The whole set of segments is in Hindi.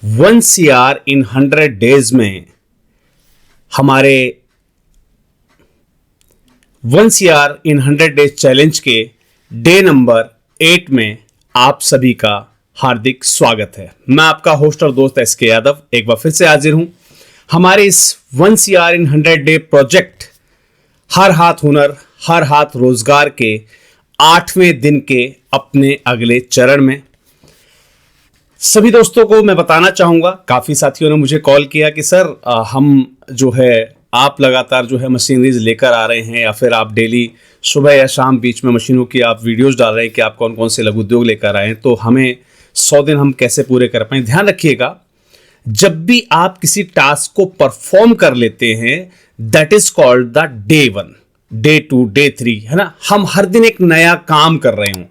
1 CR इन 100 डेज में हमारे 1 CR इन 100 डेज चैलेंज के डे नंबर 8 में आप सभी का हार्दिक स्वागत है। मैं आपका होस्ट और दोस्त SK यादव एक बार फिर से हाजिर हूं हमारे इस 1 CR इन 100 डे प्रोजेक्ट हर हाथ हुनर हर हाथ रोजगार के 8वें दिन के अपने अगले चरण में। सभी दोस्तों को मैं बताना चाहूंगा, काफी साथियों ने मुझे कॉल किया कि सर हम जो है आप लगातार जो है मशीनरीज लेकर आ रहे हैं या फिर आप डेली सुबह या शाम बीच में मशीनों की आप वीडियोस डाल रहे हैं कि आप कौन कौन से लघु उद्योग लेकर आए हैं, तो हमें 100 दिन हम कैसे पूरे कर पाए। ध्यान रखिएगा, जब भी आप किसी टास्क को परफॉर्म कर लेते हैं that is called the day 1, day 2, day 3, है ना। हम हर दिन एक नया काम कर रहे हूं।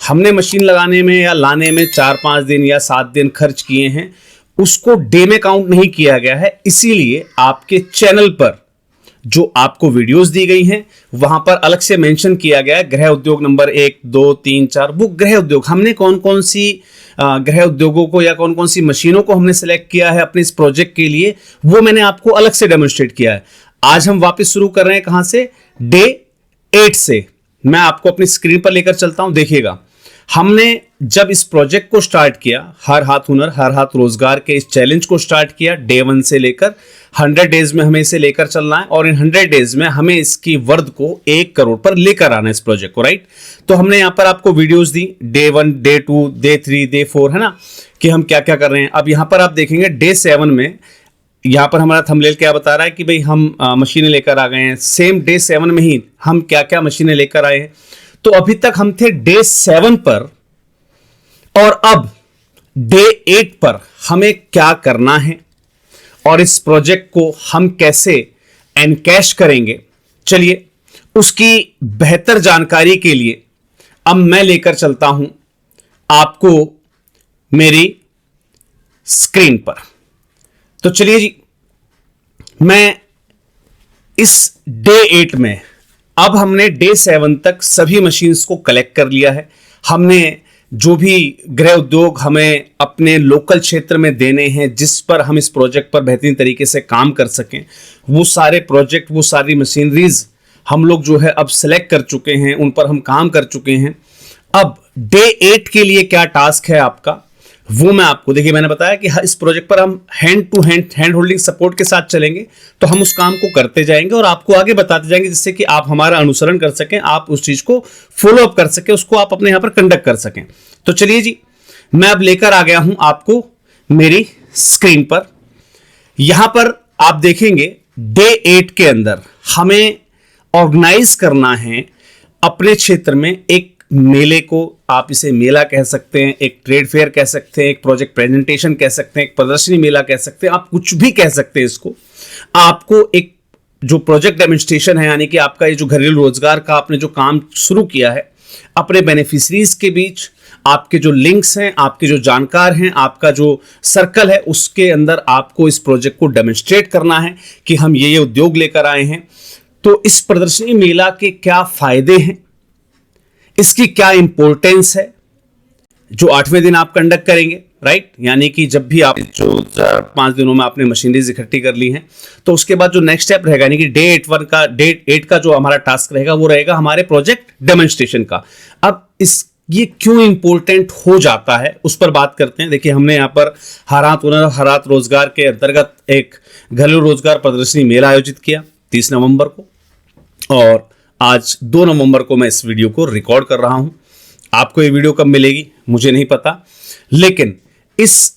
हमने मशीन लगाने में या लाने में 4-5 दिन या 7 दिन खर्च किए हैं, उसको डे में काउंट नहीं किया गया है। इसीलिए आपके चैनल पर जो आपको वीडियोस दी गई हैं वहां पर अलग से मेंशन किया गया है गृह उद्योग नंबर 1, 2, 3, 4। वो गृह उद्योग हमने कौन कौन सी गृह उद्योगों को या कौन कौन सी मशीनों को हमने सेलेक्ट किया है अपने इस प्रोजेक्ट के लिए, वो मैंने आपको अलग से डेमोन्स्ट्रेट किया है। आज हम वापस शुरू कर रहे हैं कहां से? डे 8 से। मैं आपको अपनी स्क्रीन पर लेकर चलता हूं, देखिएगा। हमने जब इस प्रोजेक्ट को स्टार्ट किया, हर हाथ हुनर हर हाथ रोजगार के इस चैलेंज को स्टार्ट किया, डे 1 से लेकर 100 डेज में हमें इसे लेकर चलना है और इन 100 डेज में हमें इसकी वर्थ को 1 करोड़ पर लेकर आना है इस प्रोजेक्ट को, राइट। तो हमने यहां पर आपको videos the day 1, day 2, day 3, day 4, है ना, कि हम क्या क्या कर रहे हैं। अब यहां पर आप देखेंगे डे 7 में यहां पर हमारा थंबनेल क्या बता रहा है कि भाई हम मशीनें लेकर आ गए हैं। सेम डे 7 में ही हम क्या क्या मशीनें लेकर आए हैं। तो अभी तक हम थे डे 7 पर और अब डे 8 पर हमें क्या करना है और इस प्रोजेक्ट को हम कैसे एनकैश करेंगे, चलिए उसकी बेहतर जानकारी के लिए अब मैं लेकर चलता हूं आपको मेरी स्क्रीन पर। तो चलिए जी, मैं इस डे 8 में अब हमने डे 7 तक सभी मशीन्स को कलेक्ट कर लिया है। हमने जो भी गृह उद्योग हमें अपने लोकल क्षेत्र में देने हैं जिस पर हम इस प्रोजेक्ट पर बेहतरीन तरीके से काम कर सकें, वो सारे प्रोजेक्ट, वो सारी मशीनरीज हम लोग जो है अब सेलेक्ट कर चुके हैं, उन पर हम काम कर चुके हैं। अब डे 8 के लिए क्या टास्क है आपका, वो मैं आपको, देखिए मैंने बताया कि इस प्रोजेक्ट पर हम hand to hand holding support के साथ चलेंगे, तो हम उस काम को करते जाएंगे और आपको आगे बताते जाएंगे जिससे कि आप हमारा अनुसरण कर सकें, आप उस चीज को फॉलो अप कर सकें, उसको आप अपने यहां पर कंडक्ट कर सकें। तो चलिए जी, मैं अब लेकर आ गया हूं आपको मेरी स्क्रीन पर। यहां पर आप देखेंगे डे 8 के अंदर हमें ऑर्गेनाइज करना है अपने क्षेत्र में एक मेले को, आप इसे मेला कह सकते हैं, एक ट्रेड फेयर कह सकते हैं, एक प्रोजेक्ट प्रेजेंटेशन कह सकते हैं, एक प्रदर्शनी मेला कह सकते हैं, आप कुछ भी कह सकते हैं इसको। आपको एक जो प्रोजेक्ट डेमोन्स्ट्रेशन है, यानी कि आपका ये जो घरेलू रोजगार का आपने जो काम शुरू किया है अपने बेनिफिशरीज के बीच, आपके जो लिंक्स हैं, आपके जो जानकार हैं, आपका जो सर्कल है, उसके अंदर आपको इस प्रोजेक्ट को डेमोन्स्ट्रेट करना है कि हम ये उद्योग लेकर आए हैं। तो इस प्रदर्शनी मेला के क्या फायदे हैं, इसकी क्या इंपॉर्टेंस है, जो 8वें दिन आप कंडक्ट करेंगे, राइट। यानी कि जब भी आप जो 4-5 दिनों में आपने मशीनरीज इकट्ठी कर ली हैं, तो उसके बाद जो नेक्स्ट स्टेप रहेगा, यानी कि डे 8 का जो हमारा टास्क रहेगा वो रहेगा हमारे प्रोजेक्ट डेमोन्स्ट्रेशन का। अब ये क्यों इंपॉर्टेंट हो जाता है उस पर बात करते हैं। देखिए, हमने यहाँ पर हर हाथ हुनर हर हाथ रोजगार के अंतर्गत एक घरेलू रोजगार प्रदर्शनी मेला आयोजित किया 30 नवंबर को, और आज 2 नवंबर को मैं इस वीडियो को रिकॉर्ड कर रहा हूं। आपको ये वीडियो कब मिलेगी मुझे नहीं पता, लेकिन इस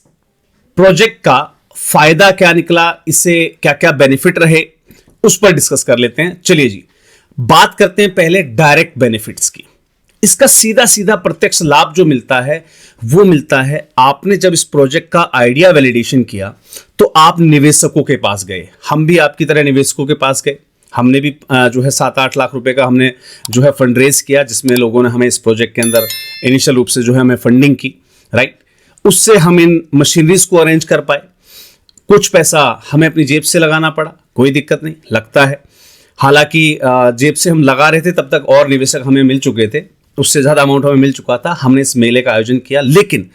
प्रोजेक्ट का फायदा क्या निकला, इससे क्या क्या बेनिफिट रहे, उस पर डिस्कस कर लेते हैं। चलिए जी, बात करते हैं पहले डायरेक्ट बेनिफिट्स की। इसका सीधा सीधा प्रत्यक्ष लाभ जो मिलता है वो मिलता है, आपने जब इस प्रोजेक्ट का आइडिया वैलिडेशन किया तो आप निवेशकों के पास गए। हम भी आपकी तरह निवेशकों के पास गए, हमने भी जो है 7-8 लाख रुपए का हमने जो है फंड रेज किया, जिसमें लोगों ने हमें इस प्रोजेक्ट के अंदर इनिशियल रूप से जो है हमें फंडिंग की, राइट। उससे हम इन मशीनरीज को अरेंज कर पाए। कुछ पैसा हमें अपनी जेब से लगाना पड़ा, कोई दिक्कत नहीं, लगता है। हालांकि जेब से हम लगा रहे थे तब तक और निवेशक हमें मिल चुके थे, उससे ज़्यादा अमाउंट हमें मिल चुका था, हमने इस मेले का आयोजन किया। लेकिन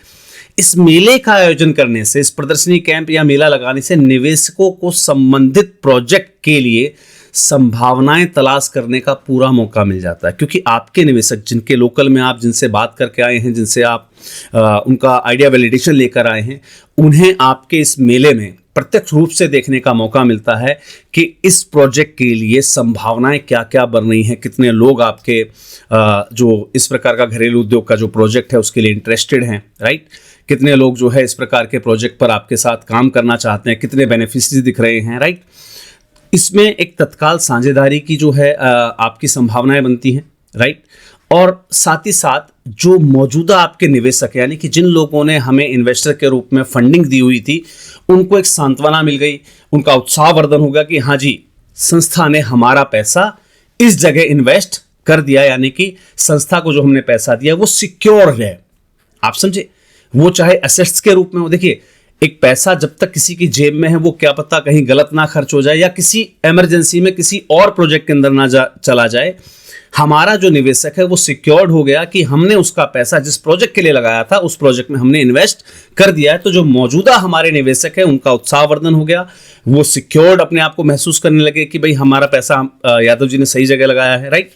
इस मेले का आयोजन करने से, इस प्रदर्शनी कैंप या मेला लगाने से निवेशकों को संबंधित प्रोजेक्ट के लिए संभावनाएं तलाश करने का पूरा मौका मिल जाता है, क्योंकि आपके निवेशक जिनके लोकल में आप जिनसे बात करके आए हैं, जिनसे आप उनका आइडिया वैलिडेशन लेकर आए हैं, उन्हें आपके इस मेले में प्रत्यक्ष रूप से देखने का मौका मिलता है कि इस प्रोजेक्ट के लिए संभावनाएं क्या क्या बन रही हैं, कितने लोग आपके जो इस प्रकार का घरेलू उद्योग का जो प्रोजेक्ट है उसके लिए इंटरेस्टेड हैं, राइट। कितने लोग जो है इस प्रकार के प्रोजेक्ट पर आपके साथ काम करना चाहते हैं, कितने बेनिफिशियरी दिख रहे हैं, राइट। इसमें एक तत्काल साझेदारी की जो है आपकी संभावनाएं बनती हैं, राइट। और साथ ही साथ जो मौजूदा आपके निवेशक यानी कि जिन लोगों ने हमें इन्वेस्टर के रूप में फंडिंग दी हुई थी, उनको एक सांत्वना मिल गई, उनका उत्साहवर्धन होगा कि हाँ जी, संस्था ने हमारा पैसा इस जगह इन्वेस्ट कर दिया, यानी कि संस्था को जो हमने पैसा दिया वो सिक्योर है। आप समझे, वो चाहे एसेट्स के रूप में हो। देखिए, एक पैसा जब तक किसी की जेब में है, वो क्या पता कहीं गलत ना खर्च हो जाए या किसी इमरजेंसी में किसी और प्रोजेक्ट के अंदर ना चला जाए। हमारा जो निवेशक है वो सिक्योर्ड हो गया कि हमने उसका पैसा जिस प्रोजेक्ट के लिए लगाया था उस प्रोजेक्ट में हमने इन्वेस्ट कर दिया है। तो जो मौजूदा हमारे निवेशक है उनका उत्साहवर्धन हो गया, वो सिक्योर्ड अपने आप को महसूस करने लगे कि भाई हमारा पैसा यादव जी ने सही जगह लगाया है, राइट।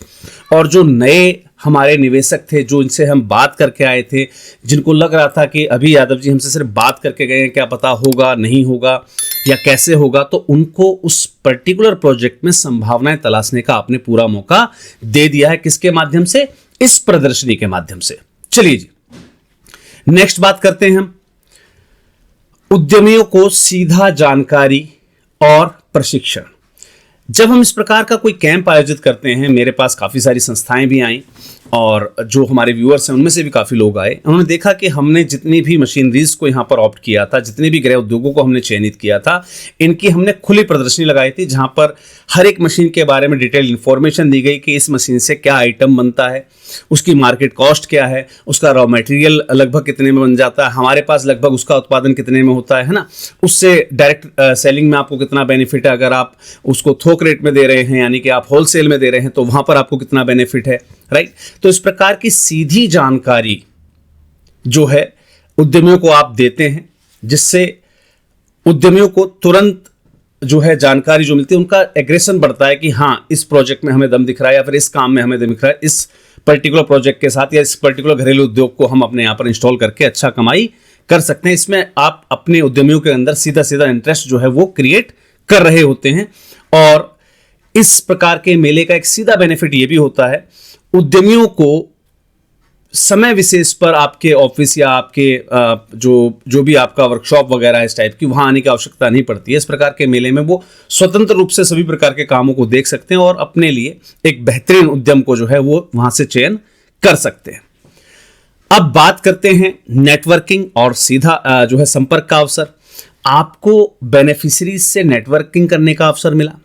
और जो नए हमारे निवेशक थे, जो इनसे हम बात करके आए थे, जिनको लग रहा था कि अभी यादव जी हमसे सिर्फ बात करके गए हैं, क्या पता होगा नहीं होगा या कैसे होगा, तो उनको उस पर्टिकुलर प्रोजेक्ट में संभावनाएं तलाशने का आपने पूरा मौका दे दिया है। किसके माध्यम से? इस प्रदर्शनी के माध्यम से। चलिए जी, नेक्स्ट बात करते हैं हम उद्यमियों को सीधा जानकारी और प्रशिक्षण। जब हम इस प्रकार का कोई कैंप आयोजित करते हैं, मेरे पास काफ़ी सारी संस्थाएं भी आई और जो हमारे व्यूअर्स हैं उनमें से भी काफ़ी लोग आए। उन्होंने देखा कि हमने जितनी भी मशीनरीज को यहाँ पर ऑप्ट किया था, जितने भी गृह उद्योगों को हमने चयनित किया था, इनकी हमने खुली प्रदर्शनी लगाई थी, जहाँ पर हर एक मशीन के बारे में डिटेल इन्फॉर्मेशन दी गई कि इस मशीन से क्या आइटम बनता है, उसकी मार्केट कॉस्ट क्या है, उसका रॉ मटेरियल लगभग कितने में बन जाता है, हमारे पास लगभग उसका उत्पादन कितने में होता है ना, उससे डायरेक्ट सेलिंग में आपको कितना बेनिफिट है, अगर आप उसको थोक रेट में दे रहे हैं यानी कि आप होलसेल में दे रहे हैं तो वहाँ पर आपको कितना बेनिफिट है, राइट। तो इस प्रकार की सीधी जानकारी जो है उद्यमियों को आप देते हैं, जिससे उद्यमियों को तुरंत जो है जानकारी जो मिलती है, उनका एग्रेशन बढ़ता है कि हाँ, इस प्रोजेक्ट में हमें दम दिख रहा है या फिर इस काम में हमें दम दिख रहा है, इस पर्टिकुलर प्रोजेक्ट के साथ या इस पर्टिकुलर घरेलू उद्योग को हम अपने यहाँ पर इंस्टॉल करके अच्छा कमाई कर सकते हैं। इसमें आप अपने उद्यमियों के अंदर सीधा सीधा इंटरेस्ट जो है वो क्रिएट कर रहे होते हैं। और इस प्रकार के मेले का एक सीधा बेनिफिट ये भी होता है, उद्यमियों को समय विशेष पर आपके ऑफिस या आपके जो भी आपका वर्कशॉप वगैरह है इस टाइप की, वहां आने की आवश्यकता नहीं पड़ती है। इस प्रकार के मेले में वो स्वतंत्र रूप से सभी प्रकार के कामों को देख सकते हैं और अपने लिए एक बेहतरीन उद्यम को जो है वो वहां से चयन कर सकते हैं। अब बात करते हैं नेटवर्किंग और सीधा जो है संपर्क का अवसर। आपको बेनिफिशियरीज से नेटवर्किंग करने का अवसर मिला।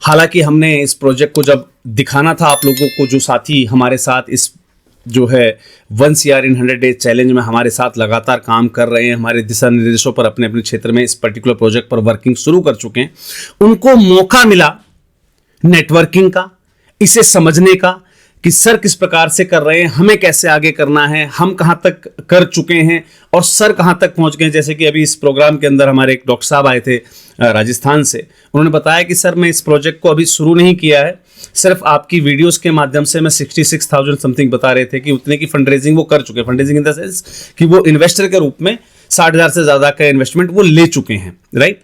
हालांकि हमने इस प्रोजेक्ट को जब दिखाना था आप लोगों को, जो साथी हमारे साथ इस जो है 1 CR in 100 Days चैलेंज में हमारे साथ लगातार काम कर रहे हैं, हमारे दिशा निर्देशों पर अपने अपने क्षेत्र में इस पर्टिकुलर प्रोजेक्ट पर वर्किंग शुरू कर चुके हैं, उनको मौका मिला नेटवर्किंग का, इसे समझने का कि सर किस प्रकार से कर रहे हैं, हमें कैसे आगे करना है, हम कहाँ तक कर चुके हैं और सर कहाँ तक पहुँच गए। जैसे कि अभी इस प्रोग्राम के अंदर हमारे एक डॉक्टर साहब आए थे राजस्थान से, उन्होंने बताया कि सर मैं इस प्रोजेक्ट को अभी शुरू नहीं किया है, सिर्फ आपकी वीडियोस के माध्यम से मैं 66,000 समथिंग बता रहे थे कि उतने की फंड रेजिंग वो कर चुके हैं। Fund raising in the sense कि वो इन्वेस्टर के रूप में 60,000 से ज़्यादा का इन्वेस्टमेंट वो ले चुके हैं, राइट।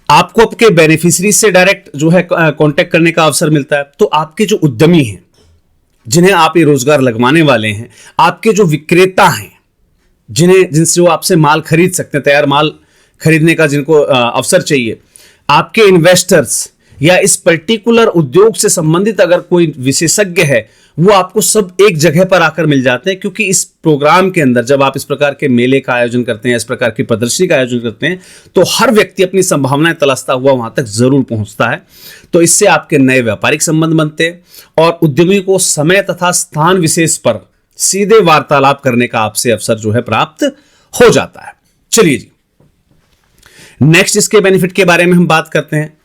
आपको आपके बेनिफिशियरी से डायरेक्ट जो है कॉन्टैक्ट करने का अवसर मिलता है। तो आपके जो उद्यमी हैं, जिन्हें आप ये रोजगार लगवाने वाले हैं, आपके जो विक्रेता हैं, जिनसे वो आपसे माल खरीद सकते हैं, तैयार माल खरीदने का जिनको अवसर चाहिए, आपके इन्वेस्टर्स या इस पर्टिकुलर उद्योग से संबंधित अगर कोई विशेषज्ञ है, वो आपको सब एक जगह पर आकर मिल जाते हैं। क्योंकि इस प्रोग्राम के अंदर जब आप इस प्रकार के मेले का आयोजन करते हैं, इस प्रकार की प्रदर्शनी का आयोजन करते हैं, तो हर व्यक्ति अपनी संभावनाएं तलाशता हुआ वहां तक जरूर पहुंचता है। तो इससे आपके नए व्यापारिक संबंध बनते हैं और उद्यमी को समय तथा स्थान विशेष पर सीधे वार्तालाप करने का आपसे अवसर जो है प्राप्त हो जाता है। चलिए जी, नेक्स्ट इसके बेनिफिट के बारे में हम बात करते हैं।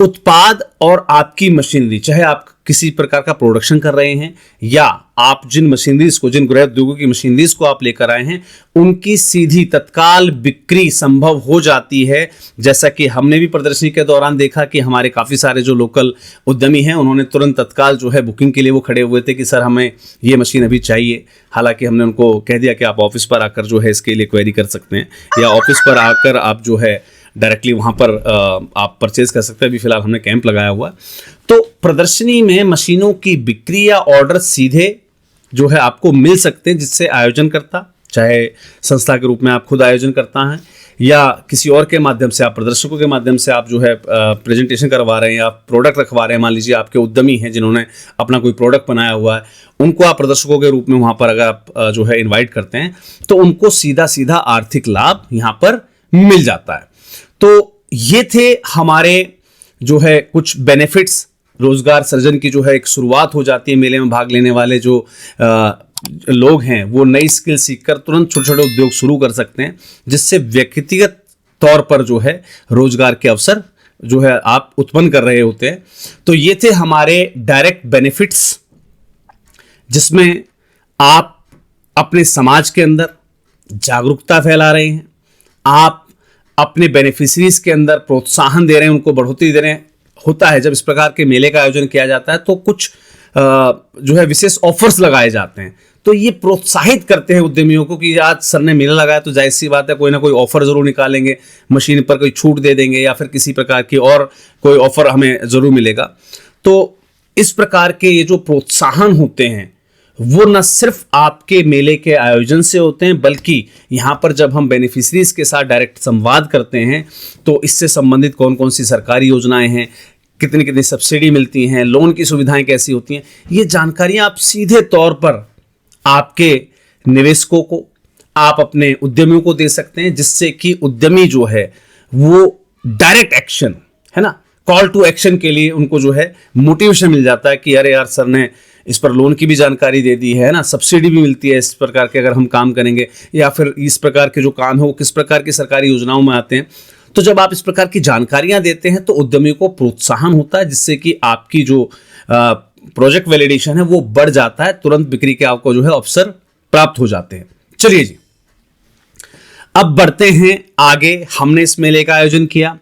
उत्पाद और आपकी मशीनरी, चाहे आप किसी प्रकार का प्रोडक्शन कर रहे हैं, या आप जिन मशीनरीज को, जिन गृह उद्योगों की मशीनरीज को आप लेकर आए हैं, उनकी सीधी तत्काल बिक्री संभव हो जाती है। जैसा कि हमने भी प्रदर्शनी के दौरान देखा कि हमारे काफ़ी सारे जो लोकल उद्यमी हैं, उन्होंने तुरंत तत्काल जो है बुकिंग के लिए वो खड़े हुए थे कि सर हमें ये मशीन अभी चाहिए। हालांकि हमने उनको कह दिया कि आप ऑफिस पर आकर जो है इसके लिए क्वेरी कर सकते हैं, या ऑफिस पर आकर आप जो है डायरेक्टली वहाँ पर आप परचेज कर सकते हैं। अभी फिलहाल हमने कैंप लगाया हुआ है। तो प्रदर्शनी में मशीनों की बिक्री या ऑर्डर सीधे जो है आपको मिल सकते हैं, जिससे आयोजन करता, चाहे संस्था के रूप में आप खुद आयोजन करता हैं या किसी और के माध्यम से, आप प्रदर्शकों के माध्यम से आप जो है प्रेजेंटेशन करवा रहे हैं, आप प्रोडक्ट रखवा रहे हैं। मान लीजिए आपके उद्यमी हैं जिन्होंने अपना कोई प्रोडक्ट बनाया हुआ है, उनको आप प्रदर्शकों के रूप में वहाँ पर अगर आप जो है इन्वाइट करते हैं, तो उनको सीधा सीधा आर्थिक लाभ यहाँ पर मिल जाता है। तो ये थे हमारे जो है कुछ बेनिफिट्स। रोजगार सृजन की जो है एक शुरुआत हो जाती है। मेले में भाग लेने वाले जो लोग हैं वो नई स्किल सीखकर तुरंत छोटे छोटे उद्योग शुरू कर सकते हैं, जिससे व्यक्तिगत तौर पर जो है रोजगार के अवसर जो है आप उत्पन्न कर रहे होते हैं। तो ये थे हमारे डायरेक्ट बेनिफिट्स, जिसमें आप अपने समाज के अंदर जागरूकता फैला रहे हैं, आप अपने बेनिफिशरीज के अंदर प्रोत्साहन दे रहे हैं, उनको बढ़ोतरी दे रहे हैं। होता है जब इस प्रकार के मेले का आयोजन किया जाता है तो कुछ जो है विशेष ऑफर्स लगाए जाते हैं, तो ये प्रोत्साहित करते हैं उद्यमियों को कि आज सर ने मेला लगाया तो जाहिर सी बात है कोई ना कोई ऑफर जरूर निकालेंगे, मशीन पर कोई छूट दे देंगे या फिर किसी प्रकार की और कोई ऑफर हमें जरूर मिलेगा। तो इस प्रकार के ये जो प्रोत्साहन होते हैं वो न सिर्फ आपके मेले के आयोजन से होते हैं, बल्कि यहाँ पर जब हम बेनिफिशरीज के साथ डायरेक्ट संवाद करते हैं तो इससे संबंधित कौन कौन सी सरकारी योजनाएं हैं, कितनी कितनी सब्सिडी मिलती हैं, लोन की सुविधाएं कैसी होती हैं, ये जानकारियां आप सीधे तौर पर आपके निवेशकों को, आप अपने उद्यमियों को दे सकते हैं, जिससे कि उद्यमी जो है वो डायरेक्ट एक्शन, है ना, कॉल टू एक्शन के लिए उनको जो है मोटिवेशन मिल जाता है कि अरे यार सर ने इस पर लोन की भी जानकारी दे दी है ना, सब्सिडी भी मिलती है इस प्रकार के अगर हम काम करेंगे, या फिर इस प्रकार के जो काम है वो किस प्रकार की सरकारी योजनाओं में आते हैं। तो जब आप इस प्रकार की जानकारियां देते हैं तो उद्यमियों को प्रोत्साहन होता है, जिससे कि आपकी जो प्रोजेक्ट वैलिडेशन है वो बढ़ जाता है, तुरंत बिक्री के आपको जो है अवसर प्राप्त हो जाते हैं। चलिए जी, अब बढ़ते हैं आगे। हमने इस मेले का आयोजन किया।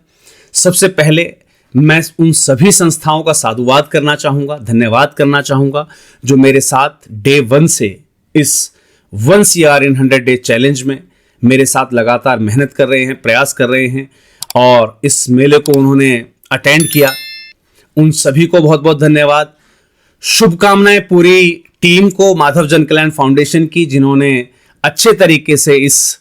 सबसे पहले मैं उन सभी संस्थाओं का साधुवाद करना चाहूंगा, धन्यवाद करना चाहूंगा जो मेरे साथ डे 1 से इस 1 CR in 100 Days चैलेंज में मेरे साथ लगातार मेहनत कर रहे हैं, प्रयास कर रहे हैं और इस मेले को उन्होंने अटेंड किया। उन सभी को बहुत बहुत धन्यवाद। शुभकामनाएं पूरी टीम को, माधव जन कल्याण फाउंडेशन की, जिन्होंने अच्छे तरीके से इस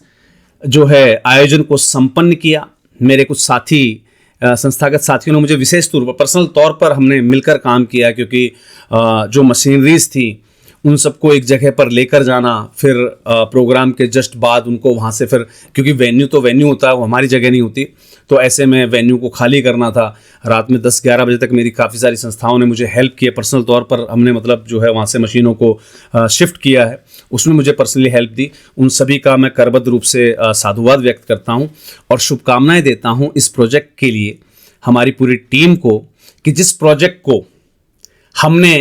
जो है आयोजन को संपन्न किया। मेरे कुछ साथी, संस्थागत साथियों ने मुझे विशेष तौर पर, पर्सनल तौर पर हमने मिलकर काम किया, क्योंकि जो मशीनरीज थी उन सबको एक जगह पर लेकर जाना, फिर प्रोग्राम के जस्ट बाद उनको वहाँ से फिर, क्योंकि वेन्यू तो वेन्यू होता है, वो हमारी जगह नहीं होती, तो ऐसे में वेन्यू को खाली करना था। रात में 10-11 बजे तक मेरी काफ़ी सारी संस्थाओं ने मुझे हेल्प किया पर्सनल तौर पर। हमने मतलब जो है वहाँ से मशीनों को शिफ्ट किया है, उसमें मुझे पर्सनली हेल्प दी। उन सभी का मैं करबद्ध रूप से साधुवाद व्यक्त करता हूँ और शुभकामनाएं देता हूँ इस प्रोजेक्ट के लिए हमारी पूरी टीम को, कि जिस प्रोजेक्ट को हमने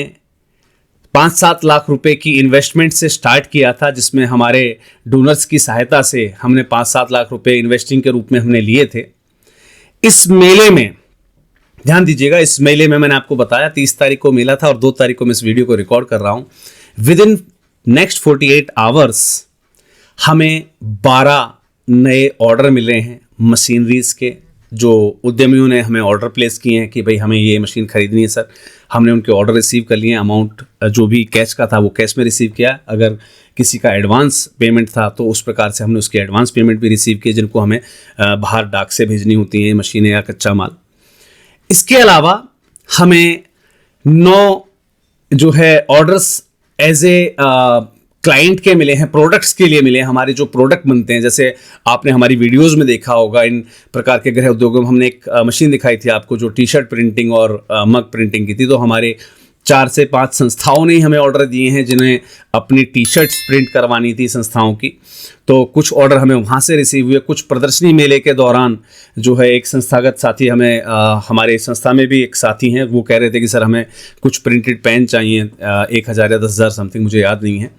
5-7 लाख रुपए की इन्वेस्टमेंट से स्टार्ट किया था, जिसमें हमारे डोनर्स की सहायता से हमने 5-7 लाख रुपए इन्वेस्टिंग के रूप में हमने लिए थे। इस मेले में ध्यान दीजिएगा, इस मेले में मैंने आपको बताया 30 तारीख को मेला था और 2 तारीख को मैं इस वीडियो को रिकॉर्ड कर रहा हूं। विद इन नेक्स्ट 48 आवर्स हमें 12 नए ऑर्डर मिले हैं मशीनरीज के, जो उद्यमियों ने हमें ऑर्डर प्लेस किए हैं कि भाई हमें ये मशीन खरीदनी है सर। हमने उनके ऑर्डर रिसीव कर लिए। अमाउंट जो भी कैश का था वो कैश में रिसीव किया। अगर किसी का एडवांस पेमेंट था तो उस प्रकार से हमने उसकी एडवांस पेमेंट भी रिसीव की, जिनको हमें बाहर डाक से भेजनी होती हैं मशीनें या कच्चा माल। इसके अलावा हमें 9 जो है ऑर्डर्स एज ए क्लाइंट के मिले हैं, प्रोडक्ट्स के लिए मिले हैं। हमारे जो प्रोडक्ट बनते हैं, जैसे आपने हमारी वीडियोस में देखा होगा, इन प्रकार के गृह उद्योगों में हमने एक मशीन दिखाई थी आपको जो टी शर्ट प्रिंटिंग और मग प्रिंटिंग की थी। तो हमारे 4 से 5 संस्थाओं ने ही हमें ऑर्डर दिए हैं जिन्हें अपनी टी शर्ट्स प्रिंट करवानी थी संस्थाओं की। तो कुछ ऑर्डर हमें वहाँ से रिसीव हुए। कुछ प्रदर्शनी मेले के दौरान जो है एक संस्थागत साथी हमें हमारे संस्था में भी एक साथी हैं, वो कह रहे थे कि सर हमें कुछ प्रिंटेड पेन चाहिए, 1,000 या 10,000 समथिंग, मुझे याद नहीं है।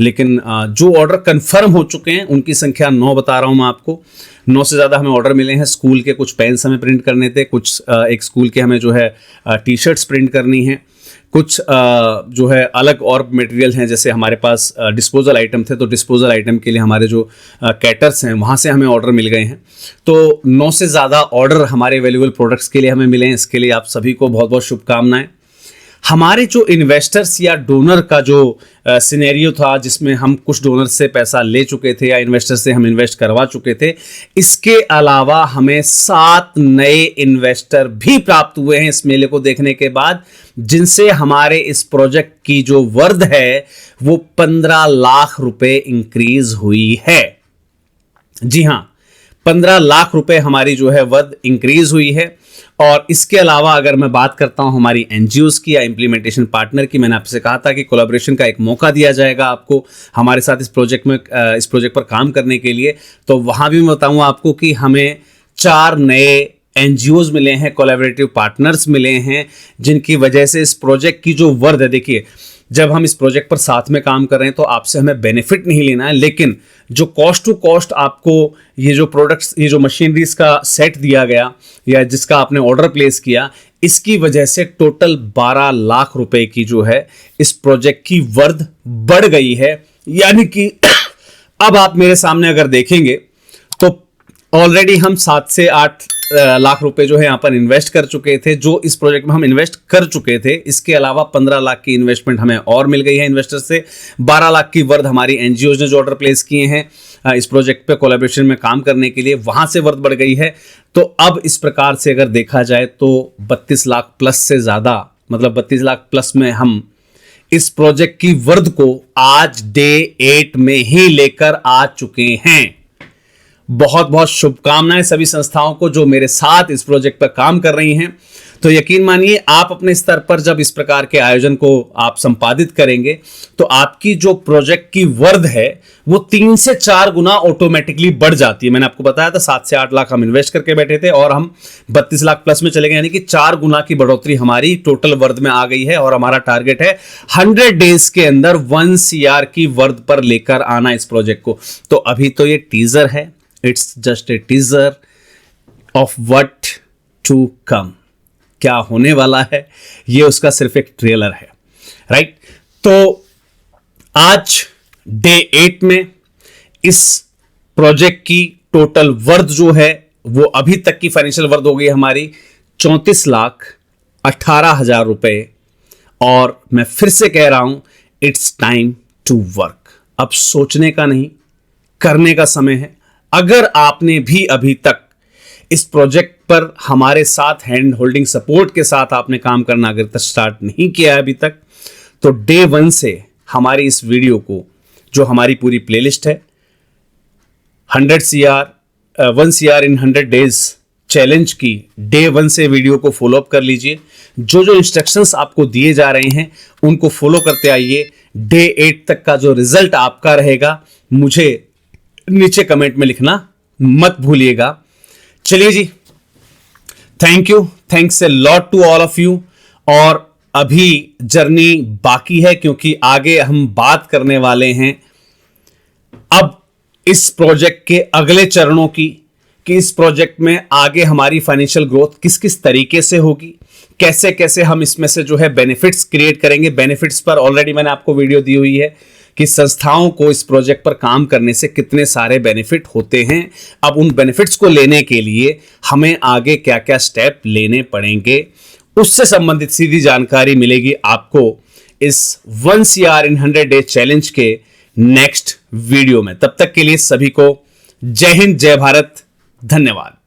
लेकिन जो ऑर्डर कन्फर्म हो चुके हैं उनकी संख्या 9 बता रहा हूँ मैं आपको। 9 से ज़्यादा हमें ऑर्डर मिले हैं। स्कूल के कुछ पेन्स हमें प्रिंट करने थे, कुछ एक स्कूल के हमें जो है टी शर्ट्स प्रिंट करनी है, कुछ जो है अलग और मटेरियल हैं, जैसे हमारे पास डिस्पोजल आइटम थे तो डिस्पोजल आइटम के लिए हमारे जो कैटर्स हैं वहाँ से हमें ऑर्डर मिल गए हैं। तो 9 से ज़्यादा ऑर्डर हमारे वैल्यूएबल प्रोडक्ट्स के लिए हमें मिले हैं। इसके लिए आप सभी को बहुत बहुत शुभकामनाएं। हमारे जो इन्वेस्टर्स या डोनर का जो सिनेरियो था जिसमें हम कुछ डोनर से पैसा ले चुके थे या इन्वेस्टर से हम इन्वेस्ट करवा चुके थे, इसके अलावा हमें 7 नए इन्वेस्टर भी प्राप्त हुए हैं इस मेले को देखने के बाद, जिनसे हमारे इस प्रोजेक्ट की जो वर्थ है वो 15 लाख रुपए इंक्रीज हुई है। जी हां, 15 लाख रुपए हमारी जो है वर्थ इंक्रीज हुई है। और इसके अलावा अगर मैं बात करता हूं हमारी एनजीओज की या इम्प्लीमेंटेशन पार्टनर की, मैंने आपसे कहा था कि कोलैबोरेशन का एक मौका दिया जाएगा आपको हमारे साथ इस प्रोजेक्ट पर काम करने के लिए। तो वहां भी मैं बताऊंगा आपको कि हमें 4 नए एनजीओज मिले हैं, कोलैबोरेटिव पार्टनर्स मिले हैं, जिनकी वजह से इस प्रोजेक्ट की जो वर्थ है, देखिए जब हम इस प्रोजेक्ट पर साथ में काम कर रहे हैं तो आपसे हमें बेनिफिट नहीं लेना है, लेकिन जो कॉस्ट टू कॉस्ट आपको ये जो प्रोडक्ट्स, ये जो मशीनरीज का सेट दिया गया या जिसका आपने ऑर्डर प्लेस किया, इसकी वजह से टोटल 12 लाख रुपए की जो है इस प्रोजेक्ट की वर्थ बढ़ गई है। यानी कि अब आप मेरे सामने अगर देखेंगे तो ऑलरेडी हम 7 से 8 लाख रुपए जो है यहाँ पर इन्वेस्ट कर चुके थे, जो इस प्रोजेक्ट में हम इन्वेस्ट कर चुके थे। इसके अलावा 15 लाख की इन्वेस्टमेंट हमें और मिल गई है इन्वेस्टर से। 12 लाख की वर्थ हमारी एनजीओज ने जो ऑर्डर प्लेस किए हैं इस प्रोजेक्ट पे कोलैबोरेशन में काम करने के लिए, वहां से वर्थ बढ़ गई है। तो अब इस प्रकार से अगर देखा जाए तो 32 लाख प्लस से ज्यादा, मतलब 32 लाख प्लस में हम इस प्रोजेक्ट की वर्थ को आज डे 8 में ही लेकर आ चुके हैं। बहुत बहुत शुभकामनाएं सभी संस्थाओं को जो मेरे साथ इस प्रोजेक्ट पर काम कर रही हैं। तो यकीन मानिए आप अपने स्तर पर जब इस प्रकार के आयोजन को आप संपादित करेंगे तो आपकी जो प्रोजेक्ट की वर्थ है वो 3 से 4 गुना ऑटोमेटिकली बढ़ जाती है। मैंने आपको बताया था 7 से 8 लाख हम इन्वेस्ट करके बैठे थे और हम 32 लाख प्लस में चले गए, यानी कि 4 गुना की बढ़ोतरी हमारी टोटल वर्थ में आ गई है। और हमारा टारगेट है 100 डेज के अंदर 1 CR की वर्थ पर लेकर आना इस प्रोजेक्ट को। तो अभी तो ये टीजर है, it's just a teaser of what to come. क्या होने वाला है ये उसका सिर्फ एक ट्रेलर है, राइट। तो आज डे 8 में इस प्रोजेक्ट की टोटल वर्थ जो है वो अभी तक की फाइनेंशियल वर्थ हो गई हमारी 34,18,000 रुपए। और मैं फिर से कह रहा हूं, इट्स टाइम टू वर्क। अब सोचने का नहीं, करने का समय है। अगर आपने भी अभी तक इस प्रोजेक्ट पर हमारे साथ हैंड होल्डिंग सपोर्ट के साथ आपने काम करना अगर तक स्टार्ट नहीं किया है अभी तक, तो डे 1 से हमारी इस वीडियो को, जो हमारी पूरी प्लेलिस्ट है 1 CR इन 100 डेज चैलेंज की, डे 1 से वीडियो को फॉलो अप कर लीजिए। जो जो इंस्ट्रक्शंस आपको दिए जा रहे हैं उनको फॉलो करते आइए। डे 8 तक का जो रिजल्ट आपका रहेगा मुझे नीचे कमेंट में लिखना मत भूलिएगा। चलिए जी, thank you, thanks a lot to all of you. और अभी जर्नी बाकी है क्योंकि आगे हम बात करने वाले हैं अब इस प्रोजेक्ट के अगले चरणों की, कि इस प्रोजेक्ट में आगे हमारी फाइनेंशियल ग्रोथ किस किस तरीके से होगी, कैसे कैसे हम इसमें से जो है बेनिफिट्स क्रिएट करेंगे। बेनिफिट्स पर ऑलरेडी मैंने आपको वीडियो दी हुई है कि संस्थाओं को इस प्रोजेक्ट पर काम करने से कितने सारे बेनिफिट होते हैं। अब उन बेनिफिट्स को लेने के लिए हमें आगे क्या क्या स्टेप लेने पड़ेंगे, उससे संबंधित सीधी जानकारी मिलेगी आपको इस 1 CR इन 100 डेज चैलेंज के नेक्स्ट वीडियो में। तब तक के लिए सभी को जय हिंद, जय भारत, धन्यवाद।